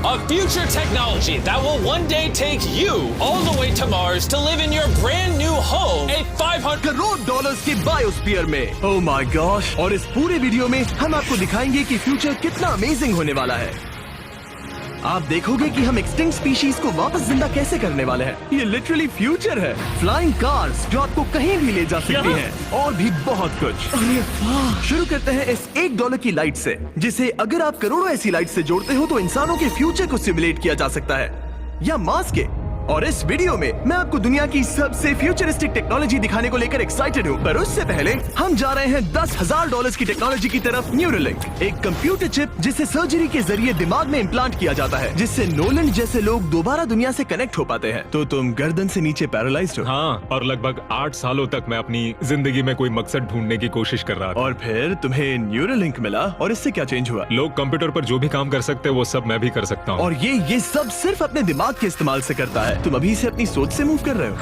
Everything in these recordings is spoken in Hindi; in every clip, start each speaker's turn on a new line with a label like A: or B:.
A: A future technology that will one day take you all the way to Mars to live in your brand new home. A 500
B: crore dollars के बायोस्फीयर में। Oh my gosh! और इस पूरे वीडियो में हम आपको दिखाएंगे कि फ्यूचर कितना अमेजिंग होने वाला है। आप देखोगे कि हम एक्सटिंक्ट स्पीशीज को वापस जिंदा कैसे करने वाले हैं। ये लिटरली फ्यूचर है। फ्लाइंग कार्स जो आपको कहीं भी ले जा सकती हैं, और भी बहुत कुछ। अरे वाह! शुरू करते हैं इस $1 की लाइट से, जिसे अगर आप करोड़ों ऐसी लाइट से जोड़ते हो तो इंसानों के फ्यूचर को सिमुलेट किया जा सकता है, या मार्स के। और इस वीडियो में मैं आपको दुनिया की सबसे फ्यूचरिस्टिक टेक्नोलॉजी दिखाने को लेकर एक्साइटेड हूँ। पर उससे पहले हम जा रहे हैं $10,000 की टेक्नोलॉजी की तरफ। न्यूरोलिंक, एक कंप्यूटर चिप जिसे सर्जरी के जरिए दिमाग में इम्प्लांट किया जाता है, जिससे नोलन जैसे लोग दोबारा दुनिया से कनेक्ट हो पाते हैं। तो तुम गर्दन से नीचे पैरालाइज्ड हो।
C: हाँ, और लगभग 8 सालों तक मैं अपनी जिंदगी में कोई मकसद ढूंढने की कोशिश कर रहा था।
B: और फिर तुम्हें न्यूरोलिंक मिला, और इससे क्या चेंज हुआ?
C: लोग कंप्यूटर पर जो भी काम कर सकते हैं वो सब मैं भी कर सकता हूँ।
B: और ये सब सिर्फ अपने दिमाग के इस्तेमाल से करता है। तुम अभी से अपनी सोच से मूव कर रहे हो।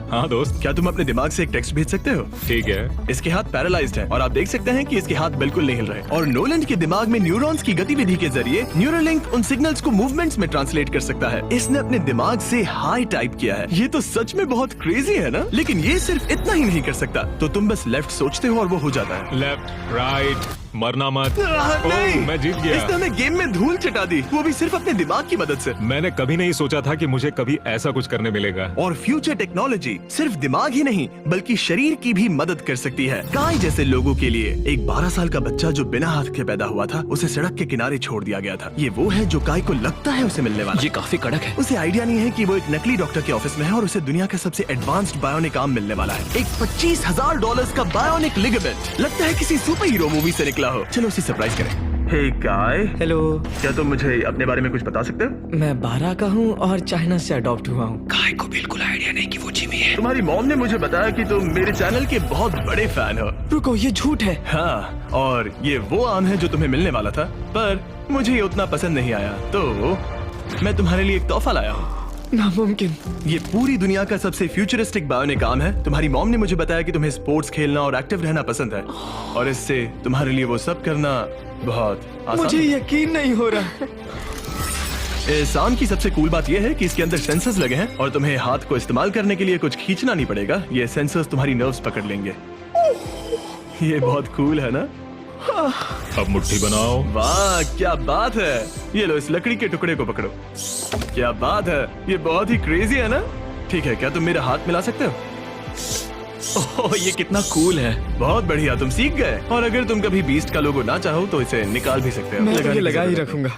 C: हाँ दोस्त।
B: क्या तुम अपने दिमाग से एक टेक्स्ट भेज सकते हो?
C: ठीक है।
B: इसके हाथ पैरालाइज्ड हैं, और आप देख सकते हैं कि इसके हाथ बिल्कुल नहीं हिल रहे। और नोलैंड के दिमाग में न्यूरॉन्स की गतिविधि के जरिए न्यूरोलिंक उन सिग्नल्स को मूवमेंट्स में ट्रांसलेट कर सकता है। इसने अपने दिमाग से हाई टाइप किया है। ये तो सच में बहुत क्रेजी है ना? लेकिन ये सिर्फ इतना ही नहीं कर सकता। तो तुम बस लेफ्ट सोचते हो और वो हो जाता है।
C: लेफ्ट, राइट, मरना मत।
B: नहीं,
C: मैं जीत गया।
B: इसने हमें गेम में धूल चटा दी, वो भी सिर्फ अपने दिमाग की मदद से।
C: मैंने कभी नहीं सोचा था कि मुझे कभी ऐसा कुछ करने मिलेगा।
B: और फ्यूचर टेक्नोलॉजी सिर्फ दिमाग ही नहीं बल्कि शरीर की भी मदद कर सकती है। गाय जैसे लोगों के लिए एक 12 साल का बच्चा जो बिना हाथ के पैदा हुआ था, उसे सड़क के किनारे छोड़ दिया गया था। ये वो है जो गाय को लगता है उसे मिलने वाला।
A: ये काफी कड़क है।
B: उसे आइडिया नहीं है कि वो एक नकली डॉक्टर के ऑफिस में है और उसे दुनिया का सबसे एडवांस्ड बायोनिक आर्म मिलने वाला है। एक $25,000 का बायोनिक लिगामेंट। लगता है किसी सुपर हीरो मूवी से निकला हो। चलो उसे सरप्राइज करें। हे गाय।
D: हेलो।
B: क्या तुम मुझे अपने बारे में कुछ बता सकते हो?
D: मैं 12 का हूँ और चाइना से अडॉप्ट हुआ हूँ।
A: गाय को बिल्कुल आइडिया नहीं कि वो जिमी है।
B: तुम्हारी मॉम ने मुझे बताया कि तुम मेरे चैनल के बहुत बड़े फैन हो।
D: रुको, ये झूठ है।
B: हाँ, और ये वो आम है जो तुम्हें मिलने वाला था, पर मुझे ये उतना पसंद नहीं आया, तो मैं तुम्हारे लिए एक तोहफा लाया हूँ।
D: नामुमकिन।
B: ये पूरी दुनिया का सबसे फ्यूचरिस्टिक बायोनिक आर्म है। तुम्हारी मॉम ने मुझे बताया कि तुम्हें स्पोर्ट्स खेलना और एक्टिव रहना पसंद है, और इससे तुम्हारे लिए वो सब करना बहुत आसान।
D: मुझे यकीन नहीं हो रहा।
B: इस आर्म की सबसे कूल बात यह है कि इसके अंदर सेंसर्स लगे हैं, और तुम्हें हाथ को इस्तेमाल करने के लिए कुछ खींचना नहीं पड़ेगा। ये सेंसर्स तुम्हारी नर्व्स पकड़ लेंगे। ये बहुत कूल है ना?
C: अब मुट्ठी बनाओ।
B: वाह, क्या बात है। ये लो, इस लकड़ी के टुकड़े को पकड़ो। क्या बात है, ये बहुत ही क्रेजी है ना? ठीक है, क्या तुम मेरा हाथ मिला सकते हो?
A: ओह, ये कितना कूल है।
B: बहुत बढ़िया, तुम सीख गए। और अगर तुम कभी बीस्ट का लोगो ना चाहो तो इसे निकाल भी सकते हो।
D: मैं तो
B: लगाने
D: ये
B: की
D: लगा ही
B: जरूरत
D: रखूंगा।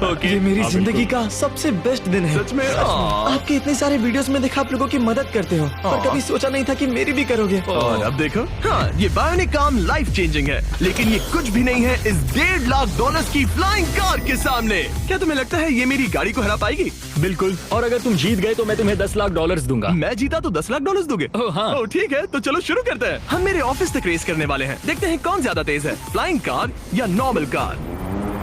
B: ओके।
D: ये मेरी जिंदगी का सबसे बेस्ट दिन है।
B: सच में?
D: आपके इतने सारे वीडियोस में देखा आप लोगों की मदद करते हो, पर कभी सोचा नहीं था कि मेरी भी करोगे।
B: और अब देखो, हाँ, ये बायोनिक आर्म लाइफ चेंजिंग है, लेकिन ये कुछ भी नहीं है इस $1.5 की फ्लाइंग कार के सामने। क्या तुम्हें लगता है ये मेरी गाड़ी को हरा पाएगी? बिल्कुल।
A: और अगर तुम जीत गए तो मैं तुम्हें $10,00,000 दूंगा।
B: मैं जीता तो $10,00,000 दोगे?
A: ओह, हाँ।
B: ओह, ठीक है, तो चलो शुरू करते हैं। हम मेरे ऑफिस तक रेस करने वाले हैं। देखते हैं कौन ज्यादा तेज है, फ्लाइंग कार या नॉर्मल कार।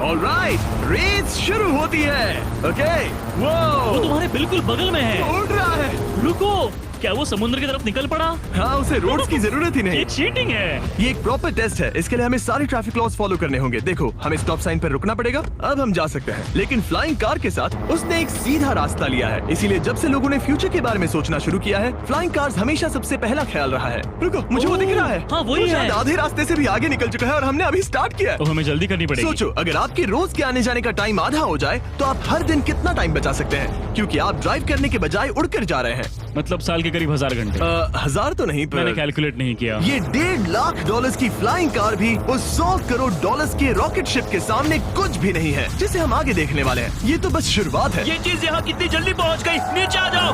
B: ऑलराइट, रेस शुरू होती है। ओके,
E: वो तुम्हारे बिल्कुल बगल में है।
B: उड़ रहा है।
E: रुको, क्या वो समुद्र की तरफ निकल पड़ा?
B: हाँ, उसे रोड्स की जरूरत ही नहीं।
E: ये चीटिंग है।
B: ये एक प्रॉपर टेस्ट है। इसके लिए हमें सारी ट्रैफिक लॉज फॉलो करने होंगे। देखो, हमें स्टॉप साइन पर रुकना पड़ेगा। अब हम जा सकते हैं, लेकिन फ्लाइंग कार के साथ उसने एक सीधा रास्ता लिया है। इसीलिए जब से लोगों ने फ्यूचर के बारे में सोचना शुरू किया है, फ्लाइंग कार्स हमेशा सबसे पहला ख्याल रहा है। रुको, मुझे वो दिख रहा है।
E: हाँ, वही
B: वो
E: है।
B: शायद आधे रास्ते से भी आगे निकल चुका है और हमने अभी स्टार्ट किया है।
E: तो हमें जल्दी करनी पड़ेगी।
B: सोचो, अगर आपके रोज के आने जाने का टाइम आधा हो जाए तो आप हर दिन कितना टाइम बचा सकते हैं, क्योंकि आप ड्राइव करने के बजाय उड़कर जा रहे हैं।
E: मतलब साल के करीब 1000 घंटे।
B: 1000 तो नहीं,
E: मैंने
B: पर
E: कैलकुलेट नहीं किया।
B: ये $1.5 की फ्लाइंग कार भी उस $100 करोड़ के रॉकेट शिप के सामने कुछ भी नहीं है, जिसे हम आगे देखने वाले हैं। ये तो बस शुरुआत है।
E: ये चीज यहाँ कितनी जल्दी पहुँच गई। नीचे आ जाओ।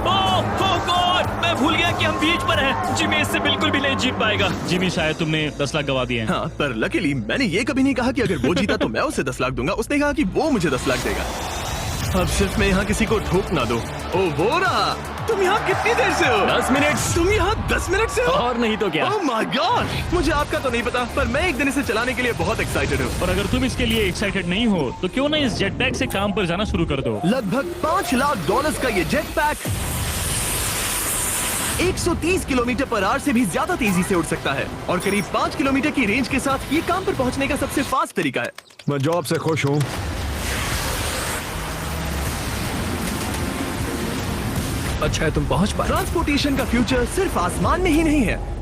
E: ओह गॉड, मैं भूल गया कि हम बीच पर हैं। जिमी इससे बिल्कुल भी नहीं जीत पाएगा। जिमी, शायद तुमने 10 लाख गवा दिए हैं।
B: हाँ, पर लकीली मैंने ये कभी नहीं कहा कि अगर वो जीता तो मैं उसे 10 लाख दूंगा। उसने कहा कि वो मुझे 10 लाख देगा। अब सिर्फ मैं यहाँ किसी को ठोक ना दो। ओ, वो रहा। तुम यहाँ कितनी देर से हो?
A: 10 मिनट।
B: तुम यहाँ 10 मिनट से हो?
A: और नहीं तो क्या।
B: ओह माय गॉड, मुझे आपका तो नहीं पता, पर मैं एक दिन इसे चलाने के लिए बहुत एक्साइटेड हूँ।
E: और अगर तुम इसके लिए एक्साइटेड नहीं हो तो क्यों ना इस जेट पैक से काम पर जाना शुरू कर दो।
B: लगभग $5 लाख का ये jet pack 130 kilometre per hour से भी ज्यादा तेजी से उड़ सकता है, और करीब 5 किलोमीटर की रेंज के साथ ये काम पर पहुंचने का सबसे फास्ट तरीका है।
F: मैं जॉब से खुश हूँ। अच्छा है तुम पहुंच पाए।
B: ट्रांसपोर्टेशन का फ्यूचर सिर्फ आसमान में ही नहीं है